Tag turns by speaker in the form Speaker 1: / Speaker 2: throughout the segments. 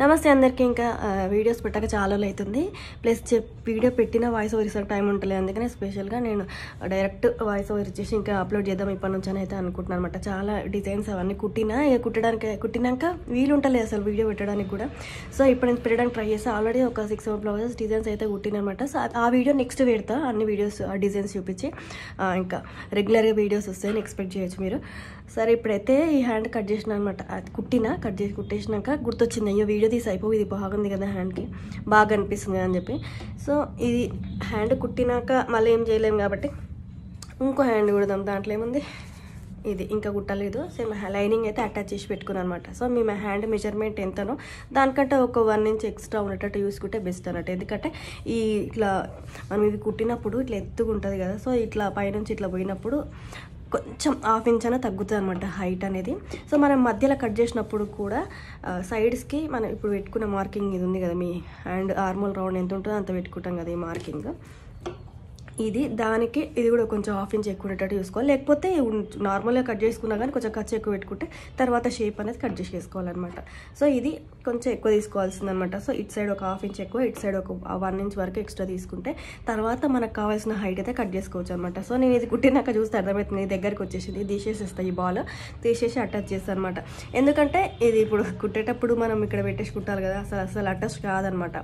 Speaker 1: నమస్తే అందరికీ. ఇంకా వీడియోస్ పెట్టక చాలా రోజులు అవుతుంది. ప్లస్ వీడియో పెట్టిన వాయిస్ ఓవర్ ఇసరికి టైం ఉండలేదు. అందుకనే స్పెషల్గా నేను డైరెక్ట్ వాయిస్ ఓవర్ ఇచ్చేసి ఇంకా అప్లోడ్ చేద్దాం ఇప్పటి నుంచి అని అయితే అనుకుంటున్నాను అనమాట. చాలా డిజైన్స్ అవన్నీ కుట్టినాక వీలు ఉంటలేదు అసలు వీడియో పెట్టడానికి కూడా. సో ఇప్పుడు నేను పెట్టడానికి ట్రై చేస్తాను. ఆల్రెడీ ఒక 6 బ్లౌజెస్ డిజైన్స్ అయితే కుట్టినమాట. సో ఆ వీడియో నెక్స్ట్ పెడతా, అన్ని వీడియోస్ ఆ డిజైన్స్ చూపించి. ఇంకా రెగ్యులర్గా వీడియోస్ వస్తాయని ఎక్స్పెక్ట్ చేయొచ్చు మీరు. సరే ఇప్పుడైతే ఈ హ్యాండ్ కట్ చేసిన అనమాట. అది కుట్టేసినాక గుర్తొచ్చింది, అయ్యో వీడియో తీసి అయిపోయి ఇది బాగుంది కదా హ్యాండ్కి, బాగా అనిపిస్తుంది కదా అని చెప్పి. సో ఇది హ్యాండ్ కుట్టినాక మళ్ళీ ఏం చేయలేము కాబట్టి ఇంకో హ్యాండ్ కుడదాం. దాంట్లో ఏముంది, ఇది ఇంకా కుట్టలేదు. సేమ్ లైనింగ్ అయితే అటాచ్ చేసి పెట్టుకున్నాను అనమాట. సో మీ హ్యాండ్ మెజర్మెంట్ ఎంతనో దానికంటే ఒక 1 ఇంచ్ ఎక్స్ట్రా ఉండేటట్టు చూసుకుంటే బెస్ట్ అన్నట్టు. ఎందుకంటే ఇట్లా మనం ఇది కుట్టినప్పుడు ఇట్లా ఎత్తుగా ఉంటుంది కదా. సో ఇట్లా పైనుంచి ఇట్లా పోయినప్పుడు కొంచెం 1/2 ఇంచ్ అయినా తగ్గుతుంది అనమాట హైట్ అనేది. సో మనం మధ్యలో కట్ చేసినప్పుడు కూడా సైడ్స్కి మనం ఇప్పుడు పెట్టుకున్న మార్కింగ్ ఇది ఉంది కదా, మీ హ్యాండ్ ఆర్మోల్ రౌండ్ ఎంత ఉంటుందో అంత పెట్టుకుంటాం కదా ఈ మార్కింగ్. ఇది దానికి ఇది కూడా కొంచెం 1/2 ఇంచ్ ఎక్కువ ఉండేటట్టు చూసుకోవాలి. లేకపోతే నార్మల్గా కట్ చేసుకున్నా కానీ కొంచెం ఖర్చు ఎక్కువ పెట్టుకుంటే తర్వాత షేప్ అనేది కట్ చేసి వేసుకోవాలన్నమాట. సో ఇది కొంచెం ఎక్కువ తీసుకోవాల్సింది అనమాట. సో ఇటు సైడ్ ఒక 1/2 ఇంచ్ ఎక్కువ, ఇటు సైడ్ ఒక 1 ఇంచ్ వరకు ఎక్స్ట్రా తీసుకుంటే తర్వాత మనకు కావాల్సిన హైట్ అయితే కట్ చేసుకోవచ్చు అనమాట. సో నేను ఇది కుట్టినాక చూస్తే అర్థమవుతుంది, దగ్గరికి వచ్చేసింది. తీసేసేస్తా ఈ బాల్, తీసేసి అటాచ్ చేస్తాను అనమాట. ఎందుకంటే ఇది ఇప్పుడు కుట్టేటప్పుడు మనం ఇక్కడ పెట్టేసి కుట్టాలి కదా, అసలు అటాచ్ కాదనమాట.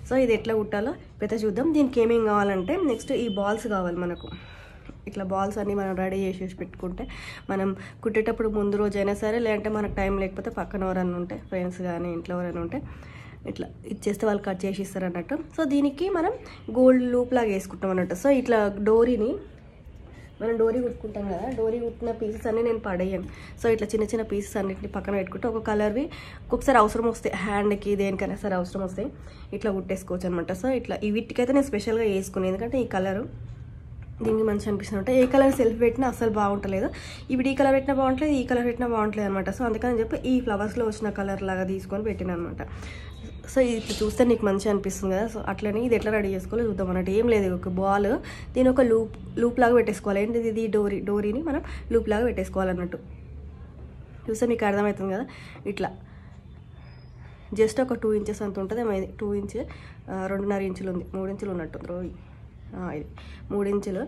Speaker 1: సో ఇది ఎట్లా కుట్టాలో పెద్ద చూద్దాం. దీనికి ఏమేం కావాలంటే నెక్స్ట్ ఈ బాల్స్ కావాలి మనకు. ఇట్లా బాల్స్ అన్నీ మనం రెడీ చేసేసి పెట్టుకుంటే మనం కుట్టేటప్పుడు ముందు రోజు అయినా సరే, లేదంటే మనకు టైం లేకపోతే పక్కన ఎవరైనా ఉంటే ఫ్రెండ్స్ కానీ ఇంట్లో ఎవరైనా ఉంటే ఇట్లా ఇచ్చేస్తే వాళ్ళు కట్ చేసి ఇస్తారు అన్నట్టు. సో దీనికి మనం గోల్డ్ లూప్ లాగా వేసుకుంటాం అన్నట్టు. సో ఇట్లా మనం డోరీ కుట్టుకుంటాం కదా, డోరీ కుట్టిన పీసెస్ అన్నీ నేను పడేయను. సో ఇట్లా చిన్న చిన్న పీసెస్ అన్నింటిని పక్కన పెట్టుకుంటే ఒక కలర్వి ఒక్కొక్కసారి అవసరం వస్తాయి, హ్యాండ్కి దేనికైనా సరే అవసరం వస్తాయి, ఇట్లా కుట్టేసుకోవచ్చు అనమాట. సో ఇట్లా వీటికైతే నేను స్పెషల్గా వేసుకున్నాను, ఎందుకంటే ఈ కలరు దీనికి మంచి అనిపిస్తుంది అంటే. ఏ కలర్ సెల్ఫ్ పెట్టినా అసలు బాగుంటలేదు. ఇప్పుడు ఈ కలర్ పెట్టినా బాగుంటలేదు, ఈ కలర్ పెట్టినా బాగుంటలేదు అనమాట. సో అందుకని చెప్పి ఈ ఫ్లవర్స్లో వచ్చిన కలర్ లాగా తీసుకొని పెట్టిన అనమాట. సో ఇది చూస్తే నీకు మంచిగా అనిపిస్తుంది కదా. సో అట్లనే ఇది ఎట్లా రెడీ చేసుకోవాలో చూద్దాం అన్నట్టు. ఏం లేదు, ఒక బాల్ దీని ఒక లూప్ లాగా పెట్టేసుకోవాలి. ఏంటిది, ఇది డోరీని మనం లూప్ లాగా పెట్టేసుకోవాలన్నట్టు. చూస్తే మీకు అర్థమవుతుంది కదా. ఇట్లా జస్ట్ ఒక 2 ఇంచెస్ అంత ఉంటుంది, 2 ఇంచ్ 2.5 ఇంచులు ఉంది, 3 ఇంచులు ఉన్నట్టు రోయి. ఇది 3 ఇంచులు.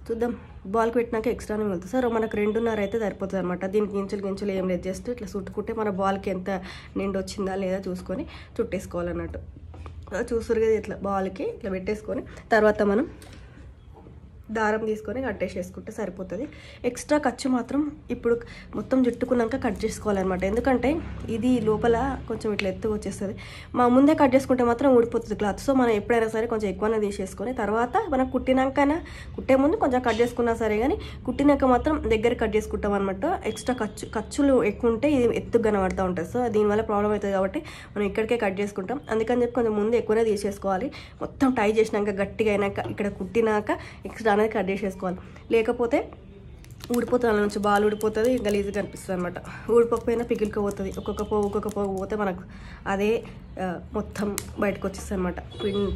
Speaker 1: చూద్దాం, బాల్కి పెట్టినాక ఎక్స్ట్రానే వెళ్తుంది. సార్ మనకు 2.5 అయితే సరిపోతుంది అనమాట. దీనికి గించులు ఏం లేదు, జస్ట్ ఇట్లా చుట్టుకుంటే మన బాల్కి ఎంత నిండు వచ్చిందా లేదా చూసుకొని చుట్టేసుకోవాలన్నట్టు. చూసురు కదా, ఇట్లా బాల్కి ఇట్లా పెట్టేసుకొని తర్వాత మనం దారం తీసుకొని కట్టేసేసుకుంటే సరిపోతుంది. ఎక్స్ట్రా ఖర్చు మాత్రం ఇప్పుడు మొత్తం జుట్టుకున్నాక కట్ చేసుకోవాలన్నమాట. ఎందుకంటే ఇది లోపల కొంచెం ఇట్లా ఎత్తుగా వచ్చేస్తుంది. ముందే కట్ చేసుకుంటే మాత్రం ఊడిపోతుంది క్లాత్. సో మనం ఎప్పుడైనా సరే కొంచెం ఎక్కువనే తీసేసుకొని తర్వాత మనం కుట్టే ముందు కొంచెం కట్ చేసుకున్నా సరే, కానీ కుట్టినాక మాత్రం దగ్గర కట్ చేసుకుంటాం అనమాట. ఎక్స్ట్రా ఖర్చులు ఎక్కువ ఉంటే ఇది ఎత్తుగా కనబడుతూ ఉంటుంది. సో దీనివల్ల ప్రాబ్లం అవుతుంది కాబట్టి మనం ఇక్కడికే కట్ చేసుకుంటాం. అందుకని చెప్పి కొంచెం ముందు ఎక్కువనే తీసేసుకోవాలి. మొత్తం టై చేసినాక గట్టిగా అయినాక ఇక్కడ కుట్టినాక ఎక్స్ట్రా కట్ చేసేసుకోవాలి. లేకపోతే ఊడిపోతుంది, అలా నుంచి బాల్ ఊడిపోతుంది, గలీజ్గా అనిపిస్తుంది అనమాట. ఊడిపోకపోయినా పిగిలిపోతుంది. ఒక్కొక్క పోగు పోతే మనకు అదే మొత్తం బయటకు వచ్చేస్తుంది అనమాట.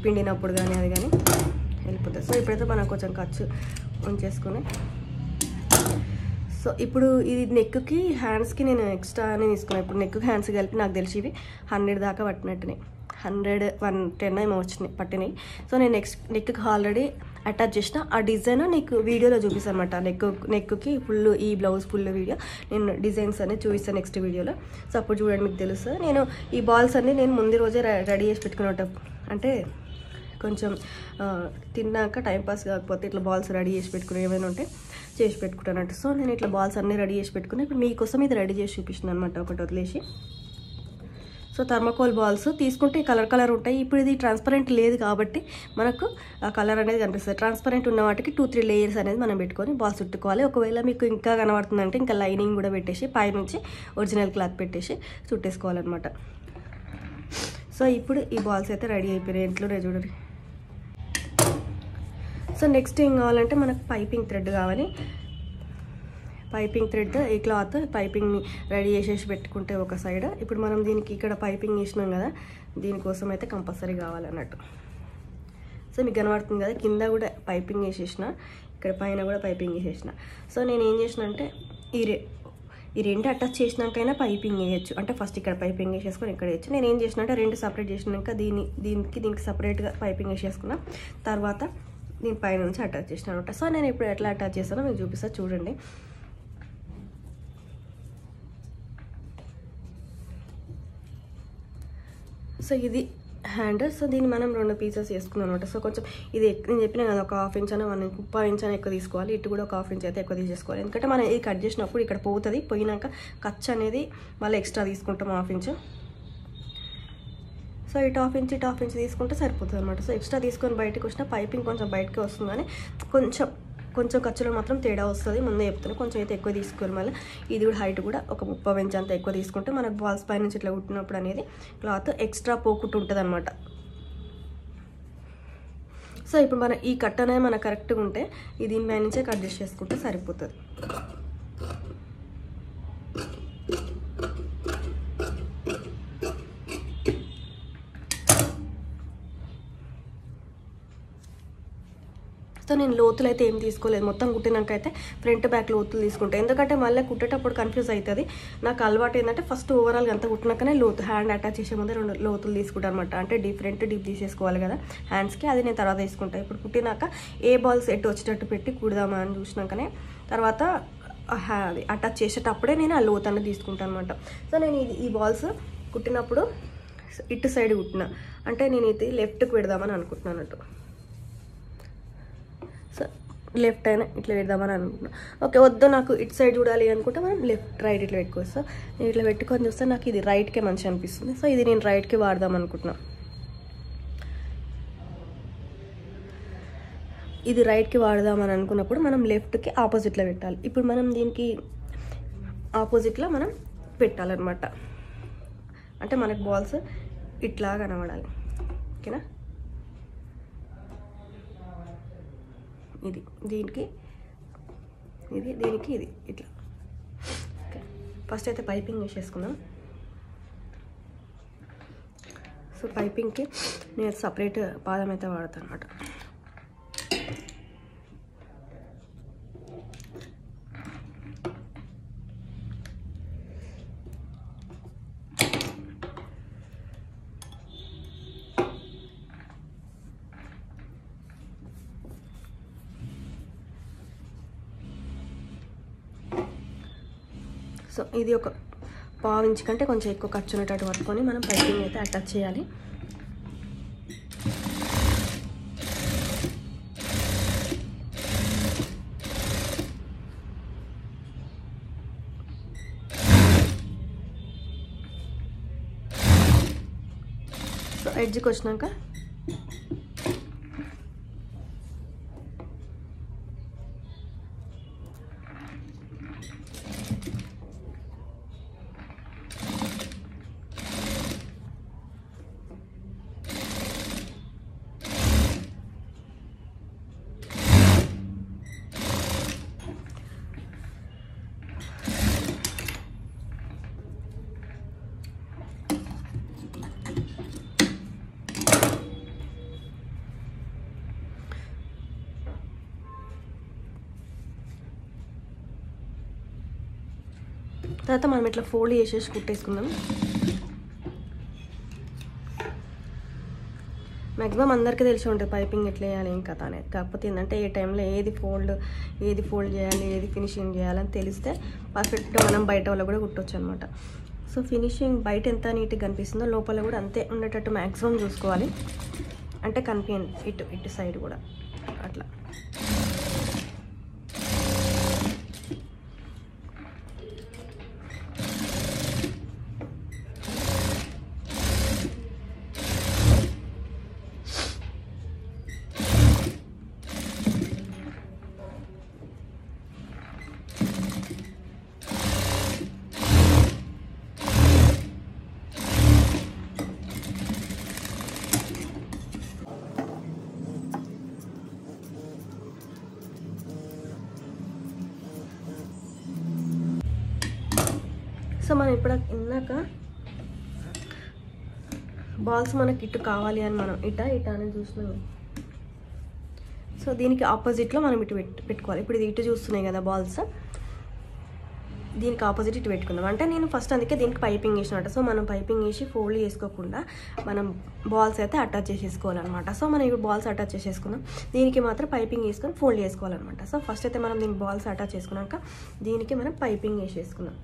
Speaker 1: పిండినప్పుడు కానీ అది కానీ వెళ్ళిపోతుంది. సో ఇప్పుడైతే మనం కొంచెం ఖర్చు ఉంచేసుకొని, సో ఇప్పుడు ఇది నెక్కి హ్యాండ్స్కి నేను ఎక్స్ట్రానే తీసుకున్నాను. ఇప్పుడు నెక్ హ్యాండ్స్ కలిపి నాకు తెలిసి ఇవి 100 దాకా పట్టినట్టునే, 100, 110 ఏమో పట్టినాయి. సో నేను నెక్కి ఆల్రెడీ అటాచ్ చేసిన ఆ డిజైన్ నీకు వీడియోలో చూపిస్తాను అనమాట. నెక్కి ఫుల్ ఈ బ్లౌజ్ ఫుల్ వీడియో నేను డిజైన్స్ అనేది చూపిస్తాను నెక్స్ట్ వీడియోలో. సో అప్పుడు చూడండి, మీకు తెలుస్తుంది. నేను ఈ బాల్స్ అన్నీ నేను ముందు రోజే రెడీ చేసి పెట్టుకున్నట్టు, అంటే కొంచెం తిన్నాక టైంపాస్ కాకపోతే ఇట్లా బాల్స్ రెడీ చేసి పెట్టుకుని ఏమైనా ఉంటే చేసి పెట్టుకుంటానట్టు. సో నేను ఇట్లా బాల్స్ అన్నీ రెడీ చేసి పెట్టుకుని ఇప్పుడు మీకోసం ఇది రెడీ చేసి చూపిస్తున్నాను అనమాట, ఒకటి వదిలేసి. సో థర్మాకోల్ బాల్స్ తీసుకుంటే కలర్ ఉంటాయి. ఇప్పుడు ఇది ట్రాన్స్పరెంట్ లేదు కాబట్టి మనకు ఆ కలర్ అనేది కనిపిస్తుంది. ట్రాన్స్పరెంట్ ఉన్న వాటికి 2-3 లేయర్స్ అనేది మనం పెట్టుకొని బాల్స్ చుట్టుకోవాలి. ఒకవేళ మీకు ఇంకా కనబడుతుందంటే ఇంకా లైనింగ్ కూడా పెట్టేసి పైనుంచి ఒరిజినల్ క్లాత్ పెట్టేసి చుట్టేసుకోవాలన్నమాట. సో ఇప్పుడు ఈ బాల్స్ అయితే రెడీ అయిపోయినాయి, ఇంట్లోనే చూడండి. సో నెక్స్ట్ ఏం కావాలంటే మనకు పైపింగ్ థ్రెడ్ కావాలి. పైపింగ్ థ్రెడ్, ఈ క్లాత్ పైపింగ్ని రెడీ చేసేసి పెట్టుకుంటే ఒక సైడ్. ఇప్పుడు మనం దీనికి ఇక్కడ పైపింగ్ వేసినాం కదా, దీనికోసం అయితే కంపల్సరీ కావాలన్నట్టు. సో మీకు కనబడుతుంది కదా, కింద కూడా పైపింగ్ వేసేసిన, ఇక్కడ పైన కూడా పైపింగ్ వేసేసిన. సో నేను ఏం చేసిన అంటే ఈ రెండు అటాచ్ చేసినాకైనా పైపింగ్ వేయచ్చు. అంటే ఫస్ట్ ఇక్కడ పైపింగ్ వేసేసుకొని ఇక్కడ వేయచ్చు. నేను ఏం చేసిన అంటే రెండు సపరేట్ చేసినాక దీనికి సపరేట్గా పైపింగ్ వేసేసుకున్నా. తర్వాత దీని పైన నుంచి అటాచ్ చేసిన అనమాట. సో నేను ఇప్పుడు ఎట్లా అటాచ్ చేస్తానో మీకు చూపిస్తా చూడండి. సో ఇది హ్యాండ్. సో దీన్ని మనం 2 పీసెస్ వేసుకున్నాం అనమాట. సో కొంచెం ఇది నేను చెప్పినా కదా, ఒక 1/2 ఇంచ్ అయినా 1.5 ఇంచ్ అయినా ఎక్కువ తీసుకోవాలి. ఇటు కూడా ఒక 1/2 ఇంచ్ అయితే ఎక్కువ తీసేసుకోవాలి. ఎందుకంటే మనం ఇది కట్ చేసినప్పుడు ఇక్కడ పోతుంది, పోయినాక ఖర్చు అనేది మళ్ళీ ఎక్స్ట్రా తీసుకుంటాం 1/2 ఇంచ్. సో ఇటు 1/2 ఇంచ్ తీసుకుంటే సరిపోతుంది అనమాట. సో ఎక్స్ట్రా తీసుకొని బయటకు వచ్చిన పైపింగ్ కొంచెం బయటకు వస్తుంది, కానీ కొంచెం ఖర్చులో మాత్రం తేడా వస్తుంది. ముందే చెప్తున్నాను, కొంచెం అయితే ఎక్కువ తీసుకోవాలి. మళ్ళీ ఇది కూడా హైట్ కూడా ఒక 30 ఇంచ్ అంత ఎక్కువ తీసుకుంటే మనకు బాల్స్ పై నుంచి ఇట్లా కుట్టినప్పుడు అనేది క్లాత్ ఎక్స్ట్రా పోకుంటూ ఉంటుంది అనమాట. సో ఇప్పుడు మన ఈ కట్ అనేది మనకు కరెక్ట్గా ఉంటే దీని పై నుంచే కట్ చేసుకుంటే సరిపోతుంది. సో నేను లోతులు అయితే ఏం తీసుకోలేదు, మొత్తం కుట్టినాక అయితే ఫ్రంట్ బ్యాక్ లోతులు తీసుకుంటాను. ఎందుకంటే మళ్ళీ కుట్టేటప్పుడు కన్ఫ్యూజ్ అవుతుంది. నాకు అలవాటు ఏంటంటే ఫస్ట్ ఓవరాల్గా అంతా కుట్టినాకనే లోతు హ్యాండ్ అటాచ్ చేసే ముందే 2 లోతులు తీసుకుంటాను అనమాట. అంటే డీప్ తీసేసుకోవాలి కదా హ్యాండ్స్కి, అది నేను తర్వాత తీసుకుంటాను. ఇప్పుడు కుట్టినాక ఏ బాల్స్ ఎటు వచ్చేటట్టు పెట్టి కుడదామా అని చూసినాకనే తర్వాత అటాచ్ చేసేటప్పుడే నేను ఆ లోతు అనేది తీసుకుంటాను అనమాట. సో నేను ఈ బాల్స్ కుట్టినప్పుడు ఇటు సైడ్ కుట్టిన, అంటే నేను ఇది లెఫ్ట్కి పెడదామని అనుకుంటున్నాను అన్నట్టు. సో లెఫ్ట్ అయినా ఇట్లా పెడదామని అనుకుంటున్నాను. ఓకే, వద్దు నాకు ఇటు సైడ్ చూడాలి అనుకుంటే మనం లెఫ్ట్ రైట్ ఇట్లా పెట్టుకోవచ్చు. సో నేను ఇట్లా పెట్టుకొని చూస్తే నాకు ఇది రైట్కే మంచిగా అనిపిస్తుంది. సో ఇది నేను రైట్కి వాడదాం అనుకుంటున్నాను. ఇది రైట్కి వాడదామని అనుకున్నప్పుడు మనం లెఫ్ట్కి ఆపోజిట్లో పెట్టాలి. ఇప్పుడు మనం దీనికి ఆపోజిట్లో మనం పెట్టాలన్నమాట. అంటే మనకు బాల్స్ ఇట్లా కనబడాలి. ఓకేనా, ఇది దీనికి ఇది ఇట్లా. ఓకే, ఫస్ట్ అయితే పైపింగ్ వేసేసుకుందాం. సో పైపింగ్కి నేను సపరేట్ పాదం అయితే వాడతాను అనమాట. సో ఇది ఒక 1/2 ఇంచ్ కంటే కొంచెం ఎక్కువ ఖర్చు ఉన్నట్టు పట్టుకొని మనం పైపింగ్ అయితే అటాచ్ చేయాలి. సో ఎడ్జ్కి వచ్చినాక తర్వాత మనం ఇట్లా ఫోల్డ్ చేసేసి కుట్టేసుకుందాం. మ్యాక్సిమం అందరికీ తెలిసి ఉంటుంది పైపింగ్ ఎట్లా వేయాలి ఏం కథ అనేది. కాకపోతే ఏంటంటే ఏ టైంలో ఏది ఫోల్డ్ చేయాలి, ఏది ఫినిషింగ్ చేయాలని తెలిస్తే పర్ఫెక్ట్గా మనం బయట వాళ్ళు కూడా కుట్టవచ్చు అనమాట. సో ఫినిషింగ్ బయట ఎంత నీట్గా కనిపిస్తుందో లోపల కూడా అంతే ఉండేటట్టు మ్యాక్సిమం చూసుకోవాలి. అంటే కనిపించండి ఇటు సైడ్ కూడా అట్లా. సో మనం ఇప్పుడు ఇందాక బాల్స్ మనకి ఇటు కావాలి అని మనం ఇట అని చూస్తున్నాం. సో దీనికి ఆపోజిట్లో మనం ఇటు పెట్టుకోవాలి. ఇప్పుడు ఇది ఇటు చూస్తున్నాయి కదా బాల్స్, దీనికి ఆపోజిట్ ఇటు పెట్టుకుందాం. అంటే నేను ఫస్ట్ అందుకే దీనికి పైపింగ్ వేసినమాట. సో మనం పైపింగ్ వేసి ఫోల్డ్ చేసుకోకుండా మనం బాల్స్ అయితే అటాచ్ చేసేసుకోవాలన్నమాట. సో మనం ఇప్పుడు బాల్స్ అటాచ్ చేసేసుకుందాం. దీనికి మాత్రం పైపింగ్ వేసుకొని ఫోల్డ్ చేసుకోవాలన్నమాట. సో ఫస్ట్ అయితే మనం దీనికి బాల్స్ అటాచ్ చేసుకున్నాక దీనికి మనం పైపింగ్ వేసేసుకుందాం.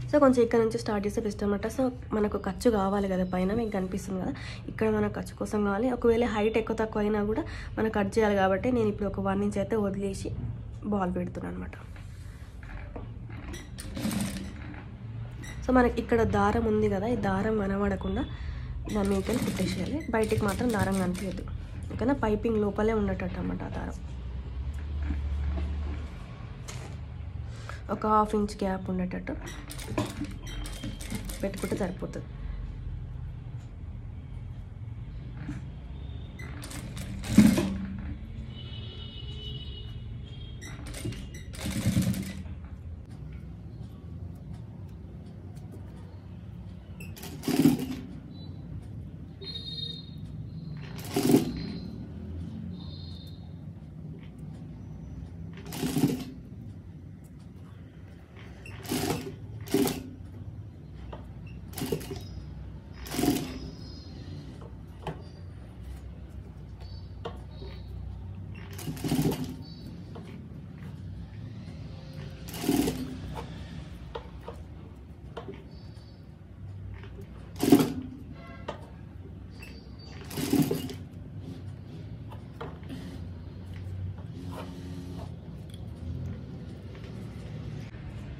Speaker 1: సో కొంచెం ఇక్కడ నుంచి స్టార్ట్ చేస్తే బెస్ట్ అనమాట. సో మనకు ఖర్చు కావాలి కదా, పైన మీకు కనిపిస్తుంది కదా, ఇక్కడ మన ఖర్చు కోసం కావాలి. ఒకవేళ హైట్ ఎక్కువ తక్కువ అయినా కూడా మనం కట్ చేయాలి కాబట్టి నేను ఇప్పుడు ఒక 1 ఇంచ్ అయితే వదిలేసి బాల్ పెడుతున్నాను అనమాట. సో మనకి ఇక్కడ దారం ఉంది కదా, ఈ దారం కనబడకుండా దాన్ని మీకెళ్ళి కుట్టేసేయాలి. బయటికి మాత్రం దారం కనిపించద్దు, ఓకేనా? పైపింగ్ లోపలే ఉండేటట్టు అనమాట ఆ దారం. ఒక 1/2 ఇంచ్ గ్యాప్ ఉండేటట్టు పెట్టుకుంటే సరిపోతుంది.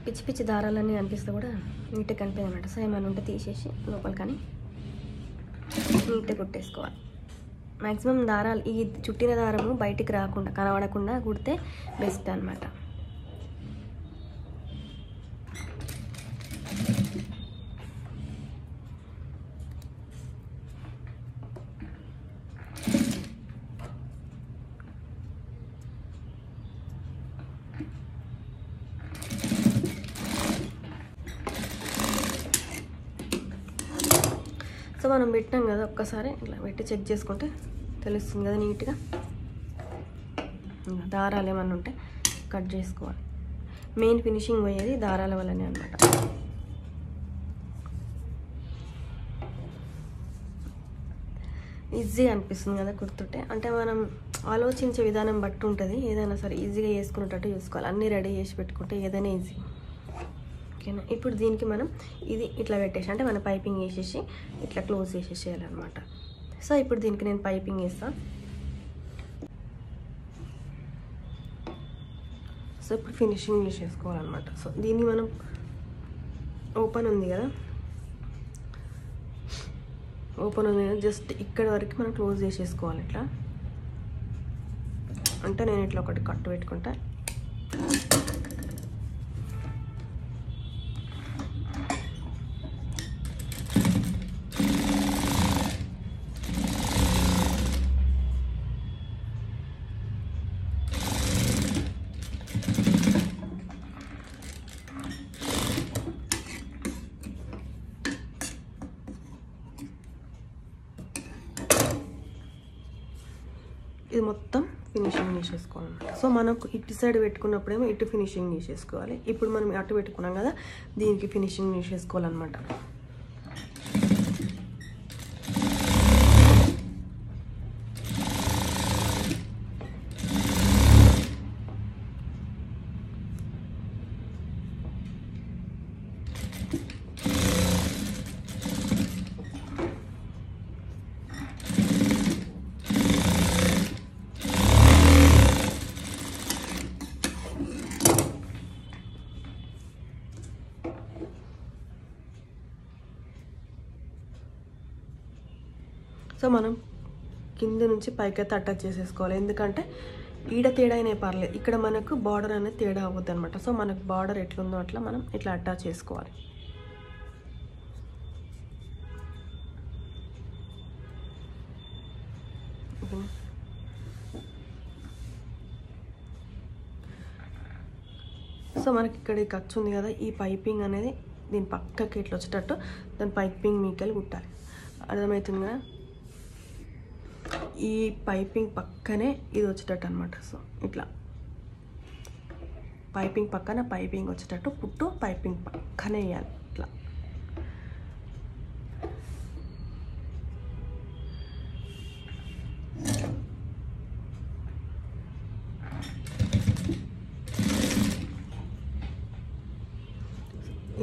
Speaker 1: పిచ్చి పిచ్చి దారాలన్నీ అనిపిస్తే కూడా నీట్గా కనిపించదు అన్నమాట. సో ఏమైనా ఉంటే తీసేసి లోపల కానీ నీట్గా కుట్టేసుకోవాలి. మ్యాక్సిమం దారాలు ఈ చుట్టిన దారము బయటికి రాకుండా కనబడకుండా కుడితే బెస్ట్ అనమాట. సో మనం పెట్టినాం కదా, ఒక్కసారి ఇట్లా పెట్టి చెక్ చేసుకుంటే తెలుస్తుంది కదా నీట్గా. దారాలు ఏమన్నా ఉంటే కట్ చేసుకోవాలి. మెయిన్ ఫినిషింగ్ పోయేది దారాల వల్లనే అనమాట. ఈజీగా అనిపిస్తుంది కదా కుడుతుంటే. అంటే మనం ఆలోచించే విధానం బట్టి ఉంటుంది. ఏదైనా సరే ఈజీగా చేసుకునేటట్టు చూసుకోవాలి. అన్నీ రెడీ చేసి పెట్టుకుంటే ఏదైనా ఈజీ, ఓకేనా? ఇప్పుడు దీనికి మనం ఇది ఇట్లా పెట్టేసి, అంటే మనం పైపింగ్ వేసేసి ఇట్లా క్లోజ్ చేసేసేయాలన్నమాట. సో ఇప్పుడు దీనికి నేను పైపింగ్ వేస్తాను. సో ఇప్పుడు ఫినిషింగ్ చేసేసుకోవాలన్నమాట. సో దీన్ని మనం ఓపెన్ ఉంది కదా, ఓపెన్ ఉంది కదా, జస్ట్ ఇక్కడ వరకు మనం క్లోజ్ చేసేసుకోవాలి ఇట్లా. అంటే నేను ఇట్లా ఒకటి కట్టు పెట్టుకుంటా. ఇది మొత్తం ఫినిషింగ్ చేసేసుకోవాలన్నమాట. సో మనకు ఇటు సైడ్ పెట్టుకున్నప్పుడేమో ఇటు ఫినిషింగ్ చేసేసుకోవాలి. ఇప్పుడు మనం అటు పెట్టుకున్నాం కదా, దీనికి ఫినిషింగ్ చేసేసుకోవాలన్నమాట. సో మనం కింద నుంచి పైకైతే అటాచ్ చేసేసుకోవాలి. ఎందుకంటే ఈడ తేడా అయినా పర్లేదు, ఇక్కడ మనకు బార్డర్ అనేది తేడా అవ్వద్దు అనమాట. సో మనకు బార్డర్ ఎట్లుందో అట్లా మనం ఇట్లా అటాచ్ చేసుకోవాలి. సో మనకి ఇక్కడ ఈ ఖర్చు ఉంది కదా, ఈ పైపింగ్ అనేది దీని పక్కకి ఇట్లా వచ్చేటట్టు దాని పైపింగ్ మీకెళ్ళి కుట్టాలి. అర్థమవుతుంది కదా? ఈ పైపింగ్ పక్కనే ఇది వచ్చేటట్టు అనమాట. సో ఇట్లా పైపింగ్ పక్కన పైపింగ్ వచ్చేటట్టు కుట్టు పైపింగ్ పక్కనే వేయాలి ఇట్లా.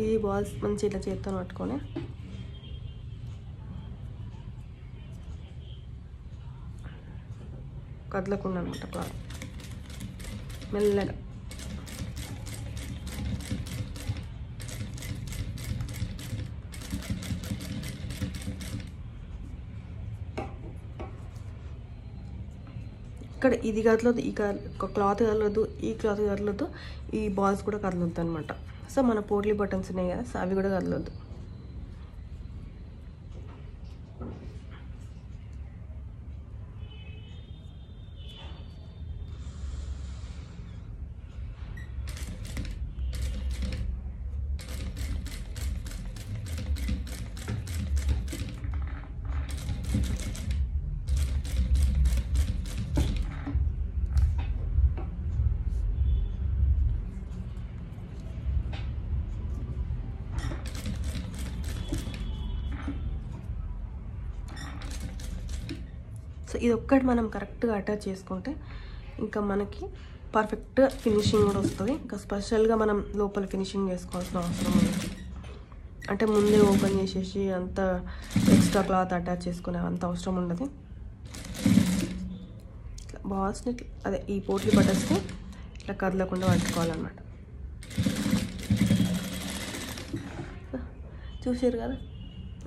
Speaker 1: ఈ బాల్స్ మంచి ఇట్లా చేత్తో పట్టుకొని కదలకుండా అనమాట క్లాత్ మెల్లగా. ఇక్కడ ఇది కదలదు, ఈ క్లాత్ కదలదు, ఈ క్లాత్ కదలదు, ఈ బాల్స్ కూడా కదలొద్దు అనమాట. సో మన పోట్లీ బటన్స్ ఉన్నాయి కదా, సో అవి కూడా కదలొద్దు. సో ఇది ఒక్కటి మనం కరెక్ట్గా అటాచ్ చేసుకుంటే ఇంకా మనకి పర్ఫెక్ట్ ఫినిషింగ్ కూడా వస్తుంది. ఇంకా స్పెషల్గా మనం లోపల ఫినిషింగ్ చేసుకోవాల్సిన అవసరం ఉంది. అంటే ముందే ఓపెన్ చేసేసి అంత ఎక్స్ట్రా క్లాత్ అటాచ్ చేసుకునే అంత అవసరం ఉండదు. ఇట్లా బాల్స్ని అదే ఈ పోట్లీ బటన్స్ని ఇట్లా కదలకుండా పట్టుకోవాలన్నమాట. చూసారు కదా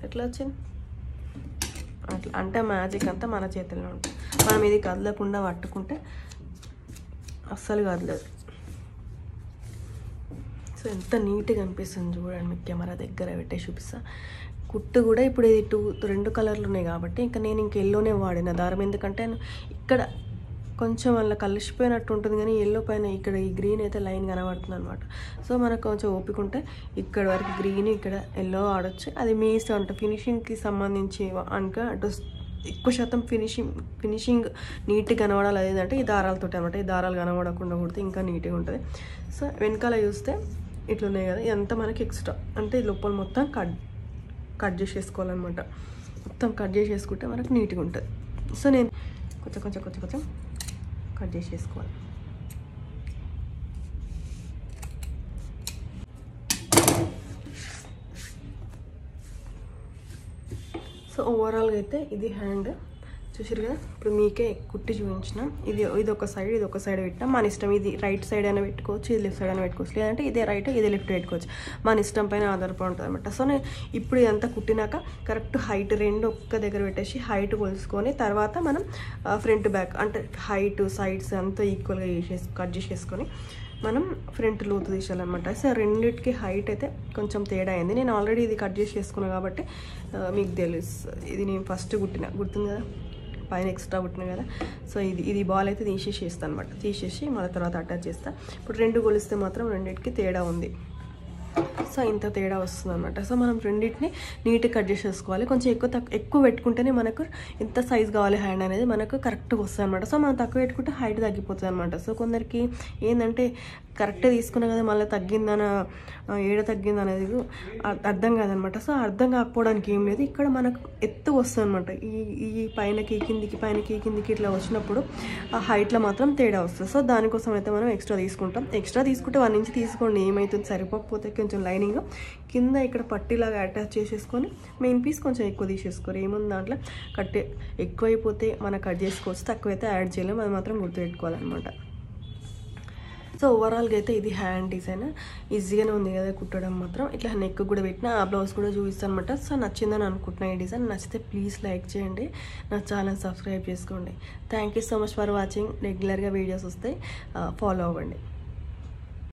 Speaker 1: ఎట్లా వచ్చింది అట్లా. అంటే మ్యాజిక్ అంతా మన చేతుల్లో ఉంటుంది. మనం ఇది కదలకుండా పట్టుకుంటే అస్సలు కదలదు. సో ఎంత నీట్గా అనిపిస్తుంది చూడండి. మీకు కెమెరా దగ్గర పెట్టే చూపిస్తా. కుట్టు కూడా ఇప్పుడు ఇది రెండు కలర్లు ఉన్నాయి కాబట్టి ఇంకా నేను ఇంక ఎల్లోనే వాడిన దారం. ఎందుకంటే ఇక్కడ కొంచెం అలా కలిసిపోయినట్టు ఉంటుంది కానీ ఎల్లో పైన ఇక్కడ ఈ గ్రీన్ అయితే లైన్ కనబడుతుంది అనమాట. సో మనకు కొంచెం ఓపిక ఉంటే ఇక్కడ వరకు గ్రీన్, ఇక్కడ ఎల్లో ఆడొచ్చు. అది మీ ఇష్టం. అంటే ఫినిషింగ్కి సంబంధించి అనుక అటు ఎక్కువ శాతం ఫినిషింగ్ నీట్గా కనబడాలి. అదేంటంటే ఈ దారాలతో అనమాట. ఈ దారాలు కనబడకుండా కుడితే ఇంకా నీట్గా ఉంటుంది. సో వెనకాల చూస్తే ఇట్లున్నాయి కదా, ఇదంతా మనకి ఎక్స్ట్రా. అంటే లోపల మొత్తం కట్ చేసేసుకోవాలన్నమాట. మొత్తం కట్ చేసేసుకుంటే మనకు నీట్గా ఉంటుంది. సో నేను కొంచెం కట్ చేసేసుకోవాలి. సో ఓవరాల్గా అయితే ఇది హ్యాండ్ చూసారు కదా. ఇప్పుడు మీకే కుట్టి చూపించిన. ఇది ఒక సైడ్, ఇది ఒక సైడ్ పెట్టినా మన ఇష్టం. ఇది రైట్ సైడ్ అయినా పెట్టుకోవచ్చు, ఇది లెఫ్ట్ సైడ్ అయినా పెట్టుకోవచ్చు. లేదంటే ఇదే రైట్ ఇదే లెఫ్ట్ పెట్టుకోవచ్చు. మన ఇష్టం పైన ఆధారపడి ఉంటుంది అనమాట. సో నేను ఇప్పుడు ఇదంతా కుట్టినాక కరెక్ట్ హైట్ రెండు ఒక్క దగ్గర పెట్టేసి హైట్ కొలుసుకొని తర్వాత మనం ఫ్రంట్ బ్యాక్ అంటే హైట్ సైడ్స్ అంతా ఈక్వల్గా కట్ చేసేసుకొని మనం ఫ్రంట్ లోతు తీసేయాలన్నమాట. సో రెండింటికి హైట్ అయితే కొంచెం తేడా అయింది. నేను ఆల్రెడీ ఇది కట్ చేసి చేసుకున్నాను కాబట్టి మీకు తెలుసు. ఇది నేను ఫస్ట్ గుర్తుంది కదా, పైన ఎక్స్ట్రా కుట్టిన కదా. సో ఇది బాల్ అయితే తీసేస్తాను అనమాట. తీసేసి మళ్ళీ తర్వాత అటాచ్ చేస్తాను. ఇప్పుడు రెండు కొలిస్తే మాత్రం రెండింటికి తేడా ఉంది. సో ఇంత తేడా వస్తుంది అనమాట. సో మనం రెండింటిని నీట్గా కట్ చేసేసుకోవాలి. కొంచెం ఎక్కువ పెట్టుకుంటేనే మనకు ఎంత సైజ్ కావాలి హ్యాండ్ అనేది మనకు కరెక్ట్గా వస్తుంది అనమాట. సో మనం తక్కువ పెట్టుకుంటే హైట్ తగ్గిపోతుంది అనమాట. సో కొందరికి ఏంటంటే కరెక్ట్గా తీసుకున్నా కదా మళ్ళీ ఏడ తగ్గింది అనేది అర్థం కాదనమాట. సో అర్థం కాకపోవడానికి ఏం లేదు. ఇక్కడ మనకు ఎత్తు వస్తుంది అనమాట. ఈ పైనకి కిందికి ఇట్లా వచ్చినప్పుడు ఆ హైట్లో మాత్రం తేడా వస్తుంది. సో దానికోసం అయితే మనం ఎక్స్ట్రా తీసుకుంటాం. ఎక్స్ట్రా తీసుకుంటే 1 ఇంచ్ తీసుకోండి, ఏమవుతుంది. సరిపోకపోతే కొంచెం లైనింగ్ కింద ఇక్కడ పట్టీలాగా అటాచ్ చేసేసుకొని మెయిన్ పీస్ కొంచెం ఎక్కువ తీసేసుకోరు. ఏముంది దాంట్లో ఎక్కువైపోతే మనం కట్ చేసుకోవచ్చు, తక్కువైతే యాడ్ చేయలేము. అది మాత్రం గుర్తుపెట్టుకోవాలన్నమాట. సో ఓవరాల్గా అయితే ఇది హ్యాండ్ డిజైన్ ఈజీగానే ఉంది కదా కుట్టడం మాత్రం. ఇట్లా నెక్ కూడా పెట్టిన, ఆ బ్లౌజ్ కూడా చూపిస్తాను అనమాట. సో నచ్చిందని అనుకుంటున్నా ఈ డిజైన్. నచ్చితే ప్లీజ్ లైక్ చేయండి, నా ఛానల్ సబ్స్క్రైబ్ చేసుకోండి. Thank you so much for watching. రెగ్యులర్గా వీడియోస్ వస్తాయి, ఫాలో అవ్వండి.